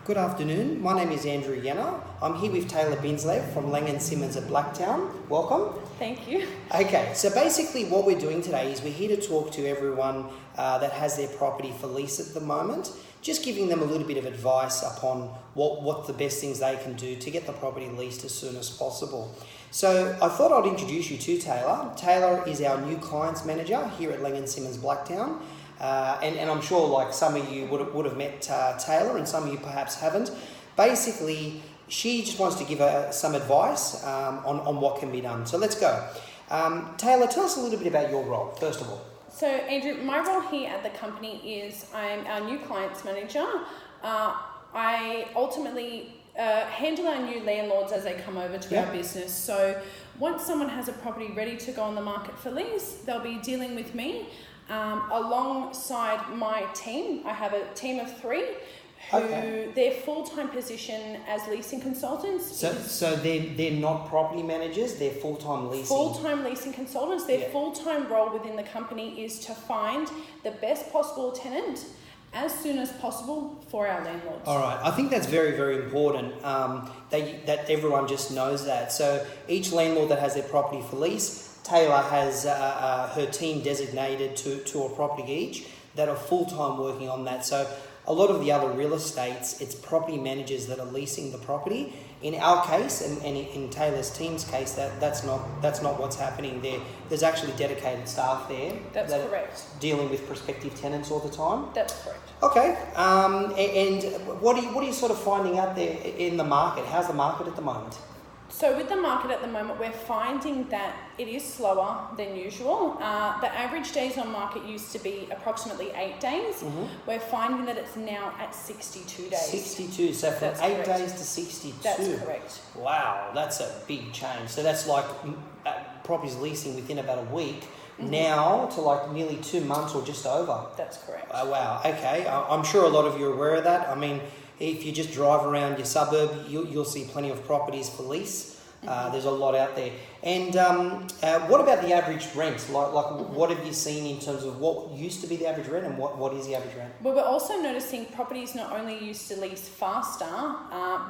Good afternoon. My name is Andrew Yenner. I'm here with Taylor Binslev from Lang & Simmons at Blacktown. Welcome. Thank you. Okay, so basically what we're doing today is we're here to talk to everyone that has their property for lease at the moment, just giving them a little bit of advice upon what the best things they can do to get the property leased as soon as possible. So I thought I'd introduce you to Taylor. Taylor is our new clients manager here at Lang & Simmons Blacktown. And I'm sure like some of you would have met Taylor and some of you perhaps haven't. Basically, she just wants to give some advice on what can be done. So let's go. Taylor, tell us a little bit about your role, first of all. So Andrew, my role here at the company is I'm our new clients manager. I ultimately handle our new landlords as they come over to our business. So once someone has a property ready to go on the market for lease, they'll be dealing with me. Alongside my team, I have a team of 3 who their full-time position as leasing consultants. So they're not property managers, they're full-time leasing. Full-time leasing consultants. Their full-time role within the company is to find the best possible tenant as soon as possible for our landlords. All right, I think that's very, very important that everyone just knows that. So each landlord that has their property for lease, Taylor has her team designated to a property each that are full-time working on that. So a lot of the other real estates, it's property managers that are leasing the property. In our case, and in Taylor's team's case, that's not what's happening there. There's actually dedicated staff there. That's correct. Dealing with prospective tenants all the time. That's correct. Okay. And what are you sort of finding out there in the market? How's the market at the moment? So with the market at the moment, we're finding that it is slower than usual. The average days on market used to be approximately 8 days. Mm-hmm. We're finding that it's now at 62 days. 62, so from 8 days to 62. That's correct. Wow, that's a big change. So that's like properties leasing within about a week. Mm-hmm. Now to like nearly 2 months or just over. That's correct. Wow, okay. I'm sure a lot of you are aware of that. I mean, if you just drive around your suburb, you'll see plenty of properties for lease. There's a lot out there. And what about the average rent? Like what have you seen in terms of what used to be the average rent and what is the average rent? Well, we're also noticing properties not only used to lease faster,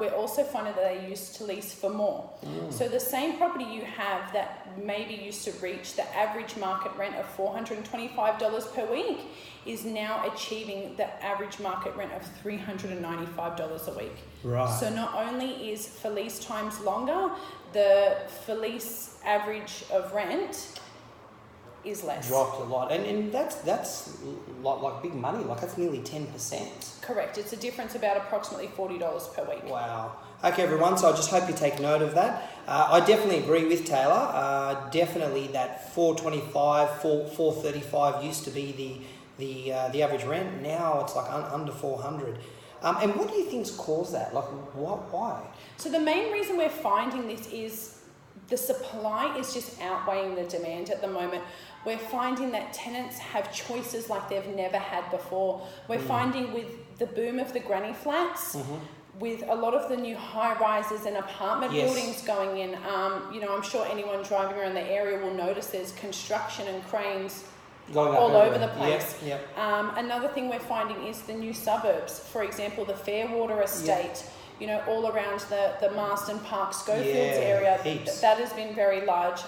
we're also finding that they used to lease for more. So the same property you have that maybe used to reach the average market rent of $425 per week is now achieving the average market rent of $395 a week. Right. So not only is for lease times longer, the for lease average of rent is less. Dropped a lot. And that's like big money, like that's nearly 10%. Correct. It's a difference about approximately $40 per week. Wow. Okay, everyone, so I just hope you take note of that. I definitely agree with Taylor. Definitely that $425, $435 used to be the average rent. Now it's like under $400. And what do you think's caused that? Like, why? So the main reason we're finding this is the supply is just outweighing the demand at the moment. We're finding that tenants have choices like they've never had before. We're finding with the boom of the granny flats, with a lot of the new high-rises and apartment buildings going in, I'm sure anyone driving around the area will notice there's construction and cranes going all over the place. Yep. Another thing we're finding is the new suburbs. For example, the Fairwater estate, all around the Marsden Park, Schofields area, that has been very large.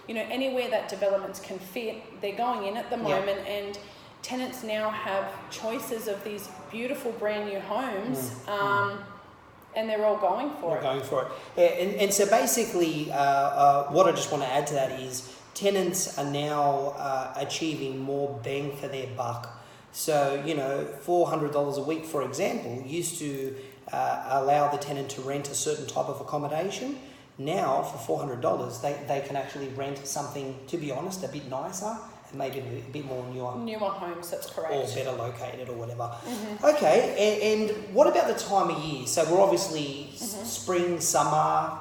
Anywhere that developments can fit, they're going in at the moment, and tenants now have choices of these beautiful brand new homes, and they're all going for it. They're going for it. And so basically, what I just want to add to that is tenants are now achieving more bang for their buck. So, $400 a week, for example, used to allow the tenant to rent a certain type of accommodation. Now, for $400, they can actually rent something, to be honest, a bit nicer and maybe a bit more newer. Newer homes, that's correct. Or better located or whatever. Okay, and what about the time of year? So we're obviously spring, summer,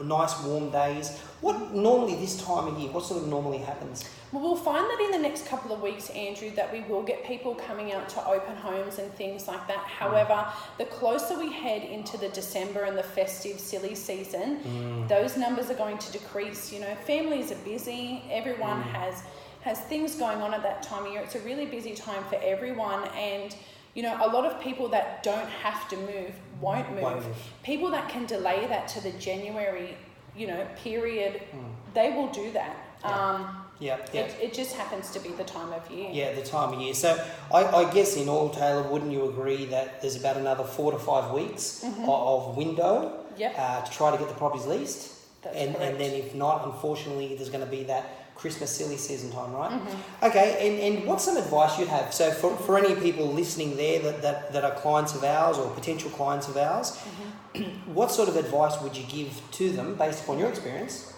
nice warm days. What normally this time of year, what sort of normally happens? Well, we'll find that in the next couple of weeks, Andrew, that we will get people coming out to open homes and things like that. However, the closer we head into the December and the festive silly season, those numbers are going to decrease. Families are busy. Everyone has things going on at that time of year. It's a really busy time for everyone, and You know, a lot of people that don't have to move won't move. People that can delay that to the January, you know, period, they will do that. It just happens to be the time of year. Yeah, the time of year. So I guess in all, Taylor, wouldn't you agree that there's about another 4 to 5 weeks of window to try to get the properties leased? And then if not, unfortunately, there's going to be that Christmas silly season time, right? Okay, and what's some advice you'd have? So for any people listening there that are clients of ours or potential clients of ours, what sort of advice would you give to them based upon your experience?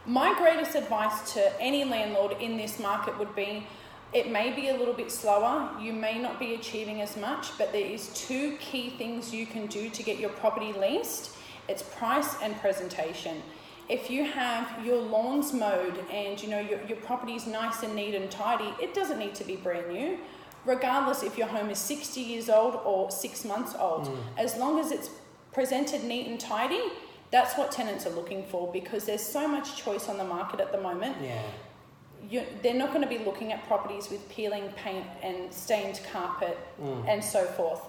My greatest advice to any landlord in this market would be, it may be a little bit slower, you may not be achieving as much, but there is 2 key things you can do to get your property leased. It's price and presentation. If you have your lawns mowed and you know your property is nice and neat and tidy, it doesn't need to be brand new. Regardless if your home is 60 years old or 6 months old, as long as it's presented neat and tidy, that's what tenants are looking for, because there's so much choice on the market at the moment. They're not going to be looking at properties with peeling paint and stained carpet and so forth.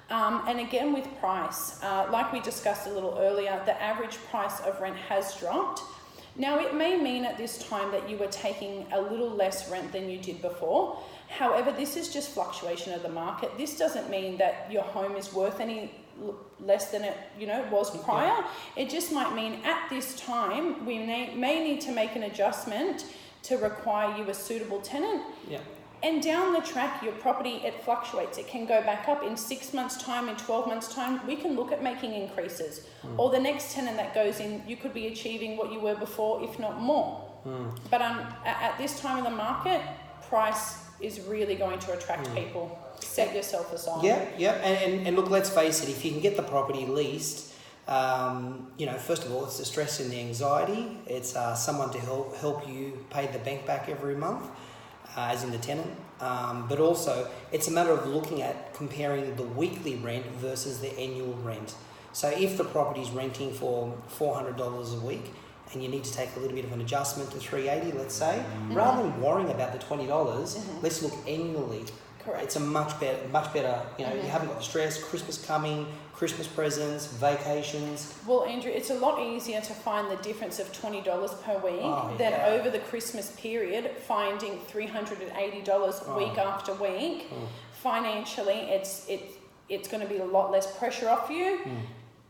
And again, with price, like we discussed a little earlier, the average price of rent has dropped. Now, it may mean at this time that you were taking a little less rent than you did before. However, this is just fluctuation of the market. This doesn't mean that your home is worth any less than it was prior. It just might mean at this time we may need to make an adjustment to require you a suitable tenant. And down the track, your property, it fluctuates. It can go back up in 6 months' time, in 12 months' time. We can look at making increases. Or the next tenant that goes in, you could be achieving what you were before, if not more. But at this time of the market, price is really going to attract people. Set yourself aside. And look, let's face it, if you can get the property leased, first of all, it's the stress and the anxiety. It's someone to help you pay the bank back every month. As in the tenant, but also it's a matter of looking at comparing the weekly rent versus the annual rent. So if the property's renting for $400 a week and you need to take a little bit of an adjustment to $380, let's say, rather than worrying about the $20, let's look annually. Correct. It's a much better, you haven't got the stress, Christmas coming, Christmas presents, vacations. Well, Andrew, it's a lot easier to find the difference of $20 per week than over the Christmas period finding $380 week after week. Financially, it's going to be a lot less pressure off you.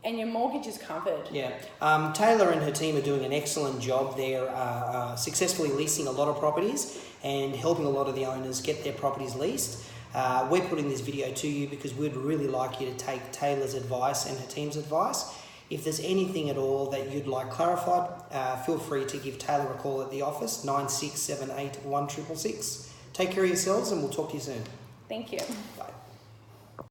And your mortgage is covered. Taylor and her team are doing an excellent job. They're successfully leasing a lot of properties and helping a lot of the owners get their properties leased. We're putting this video to you because we'd really like you to take Taylor's advice and her team's advice. If there's anything at all that you'd like clarified, feel free to give Taylor a call at the office, 9678 1666. Take care of yourselves and we'll talk to you soon. Thank you. Bye.